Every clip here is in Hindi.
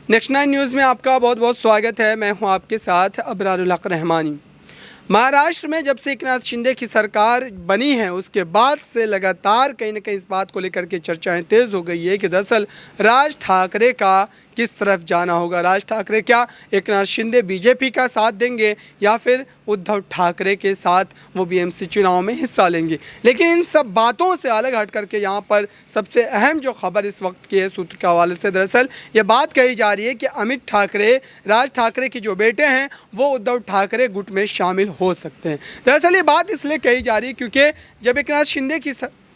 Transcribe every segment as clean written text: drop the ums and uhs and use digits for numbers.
नेक्स्ट 9 न्यूज़ में आपका बहुत बहुत स्वागत है। मैं हूं आपके साथ अबरारुल हक रहमानी। महाराष्ट्र में जब से एकनाथ शिंदे की सरकार बनी है उसके बाद से लगातार कहीं ना कहीं इस बात को लेकर के चर्चाएं तेज़ हो गई है कि दरअसल राज ठाकरे का किस तरफ जाना होगा। राज ठाकरे क्या एकनाथ शिंदे बीजेपी का साथ देंगे या फिर उद्धव ठाकरे के साथ वो बीएमसी चुनाव में हिस्सा लेंगे। लेकिन इन सब बातों से अलग हट करके यहाँ पर सबसे अहम जो खबर इस वक्त की है सूत्र के हवाले से, दरअसल ये बात कही जा रही है कि अमित ठाकरे, राज ठाकरे के जो बेटे हैं वो उद्धव ठाकरे गुट में शामिल हो सकते हैं। दरअसल ये बात इसलिए कही जा रही है क्योंकि जब एकनाथ शिंदे की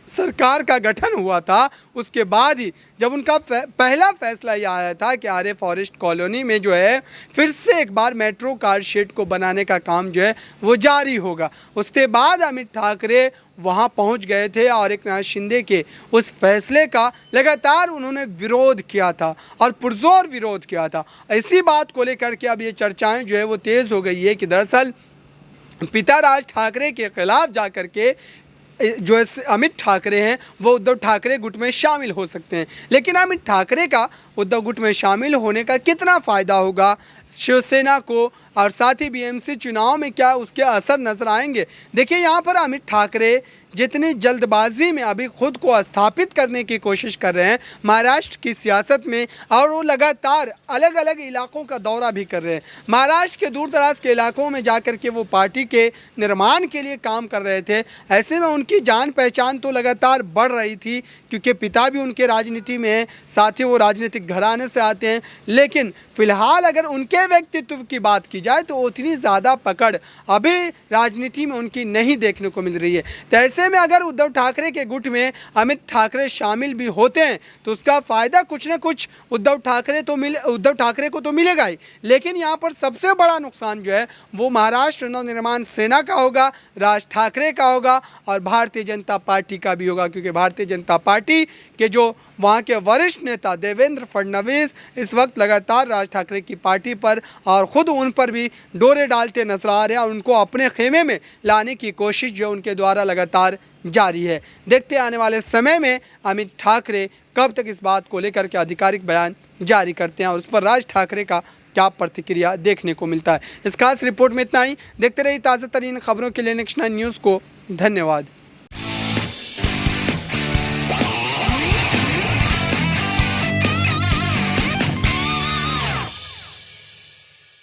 सरकार का गठन हुआ था उसके बाद ही जब उनका पहला फैसला यह आया था कि आर्य फॉरेस्ट कॉलोनी में जो है फिर से एक बार मेट्रो कार शेड को बनाने का काम जो है वो जारी होगा। उसके बाद अमित ठाकरे वहां पहुंच गए थे और एकनाथ शिंदे के उस फैसले का लगातार उन्होंने विरोध किया था और पुरजोर विरोध किया था। इसी बात को लेकर के अब ये चर्चाएं जो है वो तेज़ हो गई है कि दरअसल पिता राज ठाकरे के खिलाफ जाकर के जो अमित ठाकरे हैं वो उद्धव ठाकरे गुट में शामिल हो सकते हैं। लेकिन अमित ठाकरे का उद्धव गुट में शामिल होने का कितना फ़ायदा होगा शिवसेना को और साथ ही बीएमसी चुनाव में क्या उसके असर नज़र आएंगे। देखिए यहाँ पर अमित ठाकरे जितनी जल्दबाजी में अभी खुद को स्थापित करने की कोशिश कर रहे हैं महाराष्ट्र की सियासत में, और वो लगातार अलग अलग इलाकों का दौरा भी कर रहे हैं। महाराष्ट्र के दूर दराज के इलाकों में जाकर के वो पार्टी के निर्माण के लिए काम कर रहे थे। ऐसे में उनकी जान पहचान तो लगातार बढ़ रही थी क्योंकि पिता भी उनके राजनीति में है, साथ ही वो राजनीतिक घराने से आते हैं। लेकिन फिलहाल अगर उनके व्यक्तित्व की बात की जाए तो उतनी ज़्यादा पकड़ अभी राजनीति में उनकी नहीं देखने को मिल रही है। तो ऐसे में अगर उद्धव ठाकरे के गुट में अमित ठाकरे शामिल भी होते हैं तो उसका फ़ायदा कुछ ना कुछ उद्धव ठाकरे को तो मिलेगा ही। लेकिन यहाँ पर सबसे बड़ा नुकसान जो है वो महाराष्ट्र नवनिर्माण सेना का होगा, राज ठाकरे का होगा और भारतीय जनता पार्टी का भी होगा, क्योंकि भारतीय जनता पार्टी के जो वहाँ के वरिष्ठ नेता देवेंद्र फडणवीस इस वक्त लगातार राज ठाकरे की पार्टी पर और ख़ुद उन पर भी डोरे डालते नजर आ रहे हैं और उनको अपने खेमे में लाने की कोशिश जो उनके द्वारा लगातार जारी है। देखते आने वाले समय में अमित ठाकरे कब तक इस बात को लेकर के आधिकारिक बयान जारी करते हैं और उस पर राज ठाकरे का क्या प्रतिक्रिया देखने को मिलता है। इस खास रिपोर्ट में इतना ही। देखते रहिए ताज़ा तरीन खबरों के लिए नेक्स्ट 9 न्यूज़ को। धन्यवाद।